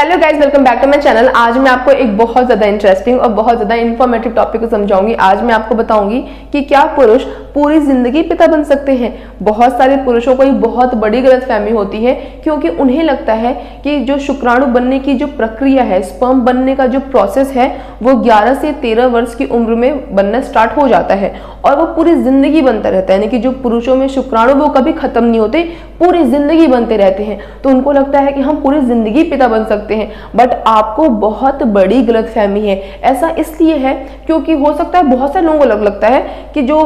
Hello guys, welcome back to my channel. आज मैं आपको एक बहुत ज़्यादा इंटरेस्टिंग और बहुत ज़्यादा इन्फॉर्मेटिव टॉपिक को समझाऊंगी। आज मैं आपको बताऊंगी कि क्या पुरुष पूरी जिंदगी पिता बन सकते हैं। बहुत सारे पुरुषों को एक बहुत बड़ी गलतफहमी होती है, क्योंकि उन्हें लगता है कि जो शुक्राणु बनने की जो प्रक्रिया है, स्पर्म बनने का जो प्रोसेस है, वो 11 से 13 वर्ष की उम्र में बनना स्टार्ट हो जाता है और वो पूरी जिंदगी बनता रहता है। यानी कि जो पुरुषों में शुक्राणु वो कभी खत्म नहीं होते, पूरी जिंदगी बनते रहते हैं। तो उनको लगता है कि हम पूरी जिंदगी पिता बन सकते हैं, बट आपको बहुत बड़ी गलतफहमी है। ऐसा इसलिए है क्योंकि हो सकता है बहुत से लोगों को लगता है कि जो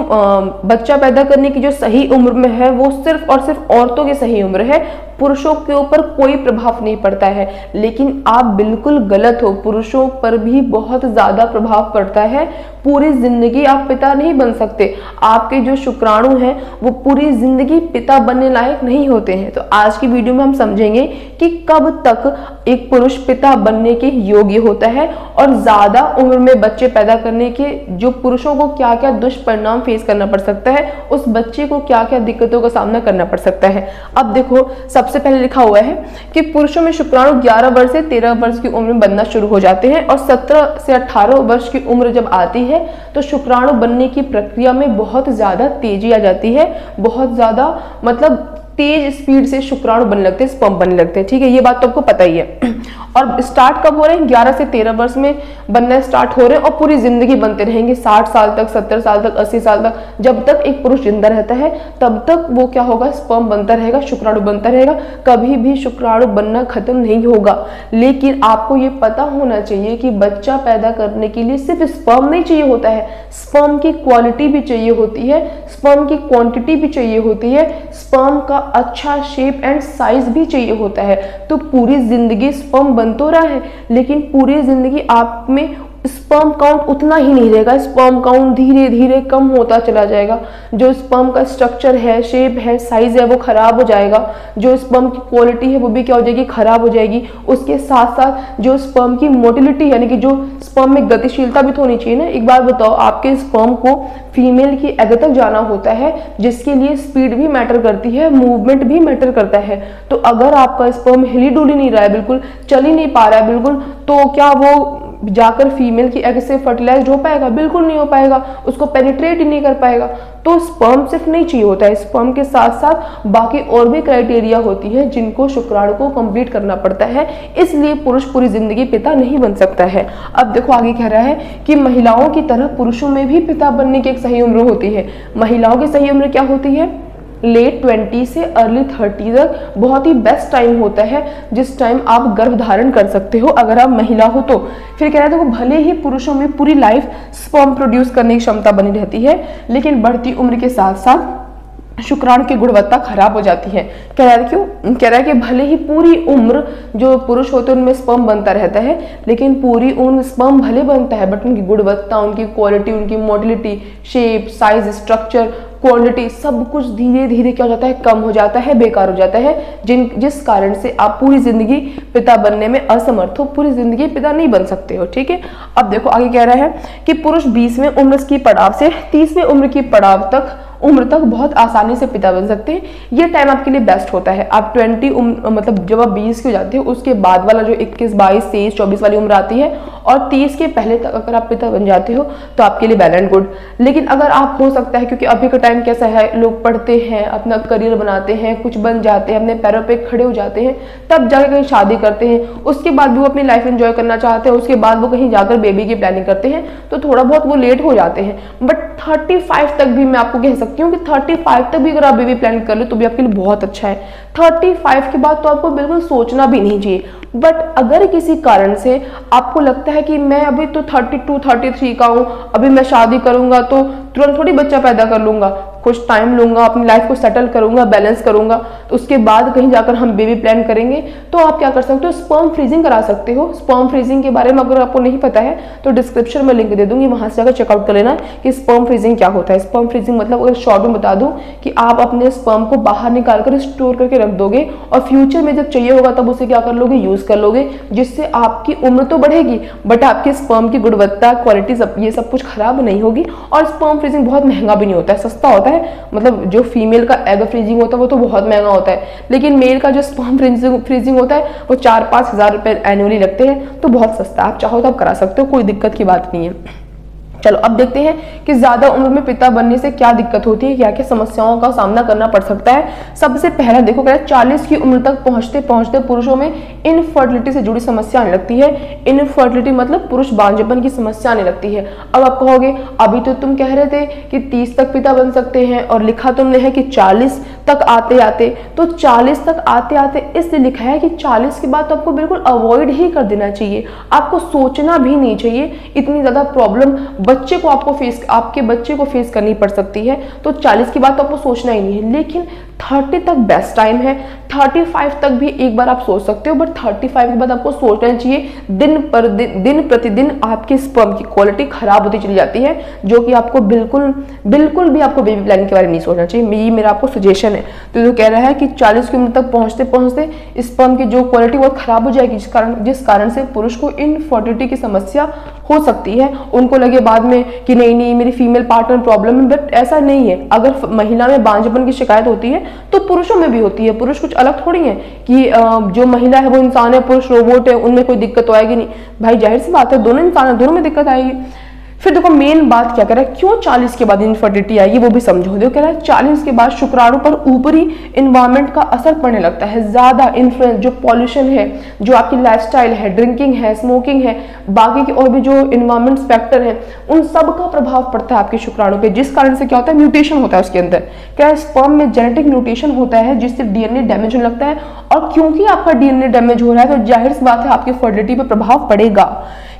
बच्चा पैदा करने की जो सही उम्र में है वो सिर्फ और सिर्फ औरतों की सही उम्र है, पुरुषों के ऊपर कोई प्रभाव नहीं पड़ता है। लेकिन आप बिल्कुल गलत हो, पुरुषों पर भी बहुत ज्यादा प्रभाव पड़ता है। पूरी जिंदगी आप पिता नहीं बन सकते। आपके जो शुक्राणु हैं वो पूरी जिंदगी पिता बनने लायक नहीं होते हैं। तो आज की वीडियो में हम समझेंगे कि कब तक एक पुरुष पिता बनने के योग्य होता है और ज्यादा उम्र में बच्चे पैदा करने के जो पुरुषों को क्या क्या दुष्परिणाम फेस करना पड़ सकता है, उस बच्चे को क्या क्या दिक्कतों का सामना करना पड़ सकता है। अब देखो, सबसे पहले लिखा हुआ है कि पुरुषों में शुक्राणु 11 वर्ष से 13 वर्ष की उम्र में बनना शुरू हो जाते हैं और 17 से 18 वर्ष की उम्र जब आती है तो शुक्राणु बनने की प्रक्रिया में बहुत ज्यादा तेजी आ जाती है। बहुत ज्यादा मतलब तेज स्पीड से शुक्राणु बनने लगते हैं, स्पर्म बनने लगते हैं। ठीक है, ये बात तो आपको पता ही है। और स्टार्ट कब हो रहे हैं? 11 से 13 वर्ष में बनना स्टार्ट हो रहे हैं और पूरी जिंदगी बनते रहेंगे, 60 साल तक, 70 साल तक, 80 साल तक। जब तक एक पुरुष जिंदा रहता है तब तक वो क्या होगा, स्पर्म बनता रहेगा, शुक्राणु बनता रहेगा, कभी भी शुक्राणु बनना खत्म नहीं होगा। लेकिन आपको ये पता होना चाहिए कि बच्चा पैदा करने के लिए सिर्फ स्पर्म नहीं चाहिए होता है, स्पर्म की क्वालिटी भी चाहिए होती है, स्पर्म की क्वांटिटी भी चाहिए होती है, स्पर्म का अच्छा शेप एंड साइज भी चाहिए होता है। तो पूरी जिंदगी स्पर्म बन तो रहा है, लेकिन पूरी जिंदगी आप में स्पर्म काउंट उतना ही नहीं रहेगा। स्पर्म काउंट धीरे धीरे कम होता चला जाएगा। जो स्पर्म का स्ट्रक्चर है, शेप है, साइज है, वो खराब हो जाएगा। जो स्पर्म की क्वालिटी है वो भी क्या हो जाएगी, खराब हो जाएगी। उसके साथ साथ जो स्पर्म की मोटिलिटी यानी कि जो स्पर्म में गतिशीलता भी तो होनी चाहिए ना। एक बार बताओ, आपके स्पर्म को फीमेल की एग तक जाना होता है, जिसके लिए स्पीड भी मैटर करती है, मूवमेंट भी मैटर करता है। तो अगर आपका स्पर्म हिली डुली नहीं रहा है, बिल्कुल चल ही नहीं पा रहा है बिल्कुल, तो क्या वो जाकर फीमेल की एग से फर्टिलाइज हो पाएगा? बिल्कुल नहीं हो पाएगा, उसको पेनिट्रेट ही नहीं कर पाएगा। तो स्पर्म सिर्फ नहीं चाहिए होता है, स्पर्म के साथ साथ बाकी और भी क्राइटेरिया होती है जिनको शुक्राणु को कंप्लीट करना पड़ता है। इसलिए पुरुष पूरी जिंदगी पिता नहीं बन सकता है। अब देखो आगे कह रहा है कि महिलाओं की तरह पुरुषों में भी पिता बनने की एक सही उम्र होती है। महिलाओं की सही उम्र क्या होती है? लेट 20 से अर्ली 30 तक बहुत ही बेस्ट टाइम होता है, जिस टाइम आप गर्भ धारण कर सकते हो अगर आप महिला हो तो। फिर कह रहे थे वो भले ही पुरुषों में पूरी लाइफ स्पर्म प्रोड्यूस करने की क्षमता बनी रहती है, लेकिन बढ़ती उम्र के साथ साथ शुक्राणु की गुणवत्ता खराब हो जाती है। कह रहा है क्यों? कह रहा है कि भले ही पूरी उम्र जो पुरुष होते हैं उनमें स्पर्म बनता रहता है, लेकिन पूरी उम्र स्पर्म भले बनता है बट उनकी गुणवत्ता, उनकी क्वालिटी, उनकी motility, shape, size, structure, quantity सब कुछ धीरे धीरे क्या हो जाता है, कम हो जाता है, बेकार हो जाता है, जिस कारण से आप पूरी जिंदगी पिता बनने में असमर्थ हो, पूरी जिंदगी पिता नहीं बन सकते हो। ठीक है, अब देखो आगे कह रहा है कि पुरुष 20वें उम्र की पड़ाव से 30वें उम्र की पड़ाव तक बहुत आसानी से पिता बन सकते हैं। ये टाइम आपके लिए बेस्ट होता है। आप 20 उम्र मतलब जब आप 20 के हो जाते हो, उसके बाद वाला जो 21, 22, 23, 24 वाली उम्र आती है और 30 के पहले तक अगर आप पिता बन जाते हो तो आपके लिए वेल एंड गुड। लेकिन अगर आप हो सकता है, क्योंकि अभी का टाइम कैसा है, लोग पढ़ते हैं, अपना करियर बनाते हैं, कुछ बन जाते हैं, अपने पैरों पे खड़े हो जाते हैं, तब जाकर कहीं शादी करते हैं, उसके बाद भी वो अपनी लाइफ एंजॉय करना चाहते हैं, उसके बाद वो कहीं जाकर बेबी की प्लानिंग करते हैं, तो थोड़ा बहुत वो लेट हो जाते हैं। बट 35 तक भी मैं आपको कह सकती हूँ कि 35 तक भी अगर आप बेबी प्लान कर लो तो भी आपके लिए बहुत अच्छा है। 35 के बाद तो आपको बिल्कुल सोचना भी नहीं चाहिए। बट अगर किसी कारण से आपको लगता है कि मैं अभी तो 32, 33 का हूँ, अभी मैं शादी करूंगा तो तुरंत थोड़ी बच्चा पैदा कर लूंगा, कुछ टाइम लूंगा, अपनी लाइफ को सेटल करूंगा, बैलेंस करूंगा, तो उसके बाद कहीं जाकर हम बेबी प्लान करेंगे, तो आप क्या कर सकते हो, स्पर्म फ्रीजिंग करा सकते हो। स्पर्म फ्रीजिंग के बारे में अगर आपको नहीं पता है तो डिस्क्रिप्शन में लिंक दे दूंगी, वहां से जाकर चेकआउट कर लेना कि स्पर्म फ्रीजिंग क्या होता है। स्पर्म फ्रीजिंग मतलब अगर शॉर्ट में बता दूं कि आप अपने स्पर्म को बाहर निकाल कर स्टोर करके रख दोगे और फ्यूचर में जब चाहिए होगा तब उसे क्या कर लोगे, यूज कर लोगे, जिससे आपकी उम्र तो बढ़ेगी बट आपके स्पर्म की गुणवत्ता, क्वालिटी, ये सब कुछ खराब नहीं होगी। और स्पर्म फ्रीजिंग बहुत महंगा भी नहीं होता है, सस्ता होता है, है, मतलब जो फीमेल का एग फ्रीजिंग होता है वो तो बहुत महंगा होता है, लेकिन मेल का जो स्पर्म फ्रीजिंग होता है वो 4-5 हज़ार रुपये एनुअली लगते हैं, तो बहुत सस्ता है। आप चाहो तो आप करा सकते हो, कोई दिक्कत की बात नहीं है। चलो अब देखते हैं कि ज्यादा उम्र में पिता बनने से क्या दिक्कत होती है, क्या क्या समस्याओं का सामना करना पड़ सकता है। सबसे पहला देखो, क्या 40 की उम्र तक पहुंचते पहुंचते पुरुषों में इनफर्टिलिटी से जुड़ी समस्या आने लगती है। इनफर्टिलिटी मतलब पुरुष बांझपन की समस्या आने लगती है। अब आप कहोगे अभी तो तुम कह रहे थे कि 30 तक पिता बन सकते हैं और लिखा तुमने है कि 40 तक आते आते, तो 40 तक आते आते इसलिए लिखा है कि 40 के बाद तो आपको बिल्कुल अवॉइड ही कर देना चाहिए, आपको सोचना भी नहीं चाहिए। इतनी ज्यादा प्रॉब्लम आपके बच्चे को फेस करनी पड़ सकती है, तो 40 के बाद तो आपको सोचना ही नहीं है। लेकिन 30 तक बेस्ट टाइम है, 35 तक भी एक बार आप सोच सकते हो, बट 35 के बाद आपको सोचना चाहिए। दिन प्रतिदिन आपके स्पर्म की क्वालिटी खराब होती चली जाती है, जो कि आपको बिल्कुल भी आपको बेबी प्लानिंग के बारे में नहीं सोचना चाहिए। ये मेरा आपको सजेशन है। तो जो कह रहा है कि 40 की उम्र तक पहुंचते पहुंचते स्पर्म की जो क्वालिटी बहुत खराब हो जाएगी, जिस कारण से पुरुष को इनफर्टिलिटी की समस्या हो सकती है। उनको लगे बाद में कि नहीं मेरी फीमेल पार्टनर प्रॉब्लम है, बट ऐसा नहीं है। अगर महिला में बांझपन की शिकायत होती है तो पुरुषों में भी होती है। पुरुष कुछ अलग थोड़ी है कि जो महिला है वो इंसान है, पुरुष रोबोट है, उनमें कोई दिक्कत तो आएगी नहीं। भाई जाहिर सी बात है, दोनों इंसान है, दोनों में दिक्कत आएगी। फिर देखो मेन बात क्या कह रहा है, क्यों 40 के बाद इनफर्टिलिटी आएगी वो भी समझो। देखो कह रहा है 40 के बाद शुक्राणु पर ऊपरी इन्वायरमेंट का असर पड़ने लगता है, ज्यादा इन्फ्लुएंस, जो पॉल्यूशन है, जो आपकी लाइफस्टाइल है, ड्रिंकिंग है, स्मोकिंग है, बाकी के और भी जो इन्वायरमेंट फैक्टर है, उन सब का प्रभाव पड़ता है आपके शुक्राणु पे, जिस कारण से क्या होता है, म्यूटेशन होता है उसके अंदर। क्या स्पर्म में जेनेटिक म्यूटेशन होता है जिससे डीएनए डैमेज होने लगता है, और क्योंकि आपका डीएनए डैमेज हो रहा है तो जाहिर सी बात है आपकी फर्टिलिटी पे प्रभाव पड़ेगा।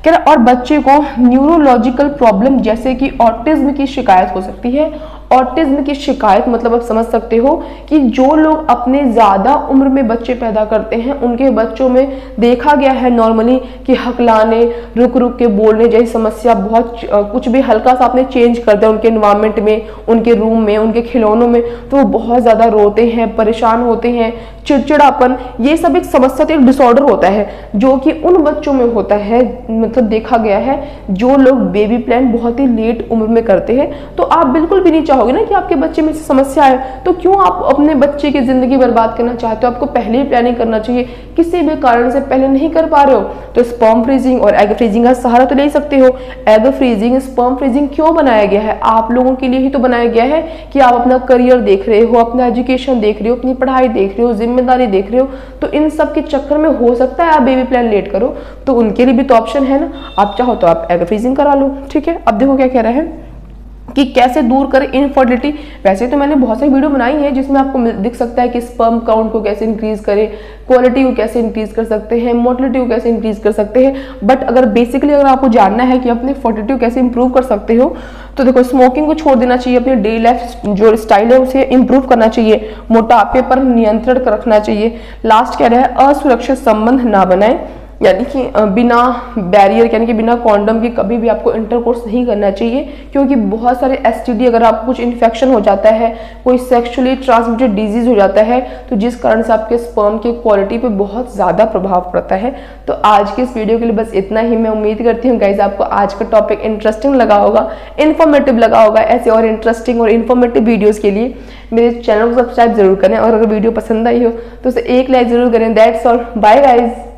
क्या और बच्चे को न्यूरोलॉजिकल प्रॉब्लम जैसे कि ऑटिज्म की शिकायत हो सकती है। ऑटिज्म की शिकायत मतलब आप समझ सकते हो कि जो लोग अपने ज्यादा उम्र में बच्चे पैदा करते हैं उनके बच्चों में देखा गया है नॉर्मली कि हकलाने, रुक रुक के बोलने जैसी समस्या, बहुत कुछ भी हल्का सा आपने चेंज कर दिया उनके एनवायरमेंट में, उनके रूम में, उनके खिलौनों में, तो वो बहुत ज्यादा रोते हैं, परेशान होते हैं, चिड़चिड़ापन, ये सब एक समस्या, तो एक डिसऑर्डर होता है जो कि उन बच्चों में होता है। मतलब देखा गया है जो लोग बेबी प्लान बहुत ही लेट उम्र में करते हैं, तो आप बिल्कुल भी नहीं चाहोगे ना कि आपके बच्चे में से समस्या आए, तो क्यों आप अपने बच्चे की जिंदगी बर्बाद करना चाहते हो। आपको पहले ही प्लानिंग करना चाहिए। किसी भी कारण से पहले नहीं कर पा रहे हो तो स्पर्म फ्रीजिंग और एग फ्रीजिंग का सहारा तो ले सकते हो। एग फ्रीजिंग, स्पर्म फ्रीजिंग क्यों बनाया गया है, आप लोगों के लिए ही तो बनाया गया है कि आप अपना करियर देख रहे हो, अपना एजुकेशन देख रहे हो, अपनी पढ़ाई देख रहे हो, जिम्मेदारी देख रहे हो, तो इन सब के चक्कर में हो सकता है आप बेबी प्लान लेट करो, तो उनके लिए भी तो ऑप्शन है ना। आप चाहो तो आप एग फ्रीजिंग करा लो, ठीक है। अब देखो क्या कह रहा है कि कैसे दूर करें इनफर्टिलिटी। वैसे तो मैंने बहुत सारी वीडियो बनाई है जिसमें आपको दिख सकता है कि स्पर्म काउंट को कैसे इंक्रीज करें, क्वालिटी को कैसे इंक्रीज कर सकते हैं, मोटिलिटी को कैसे इंक्रीज कर सकते हैं। बट अगर बेसिकली अगर आपको जानना है कि अपने फर्टिलिटी को कैसे इंप्रूव कर सकते हो, तो देखो स्मोकिंग को छोड़ देना चाहिए, अपनी डेली लाइफ जो स्टाइल है उसे इंप्रूव करना चाहिए, मोटापे पर नियंत्रण रखना चाहिए। लास्ट कह रहा है असुरक्षित संबंध ना बनाए, यानी कि बिना बैरियर यानी कि बिना कॉन्डम के कभी भी आपको इंटरकोर्स नहीं करना चाहिए, क्योंकि बहुत सारे एसटीडी, अगर आपको कुछ इन्फेक्शन हो जाता है, कोई सेक्सुअली ट्रांसमिटेड डिजीज हो जाता है, तो जिस कारण से आपके स्पर्म की क्वालिटी पे बहुत ज़्यादा प्रभाव पड़ता है। तो आज के इस वीडियो के लिए बस इतना ही। मैं उम्मीद करती हूँ गाइज आपको आज का टॉपिक इंटरेस्टिंग लगा होगा, इन्फॉर्मेटिव लगा होगा। ऐसे और इंटरेस्टिंग और इन्फॉर्मेटिव वीडियोज़ के लिए मेरे चैनल को सब्सक्राइब जरूर करें, और अगर वीडियो पसंद आई हो तो उसे एक लाइक जरूर करें। That's all, bye guys.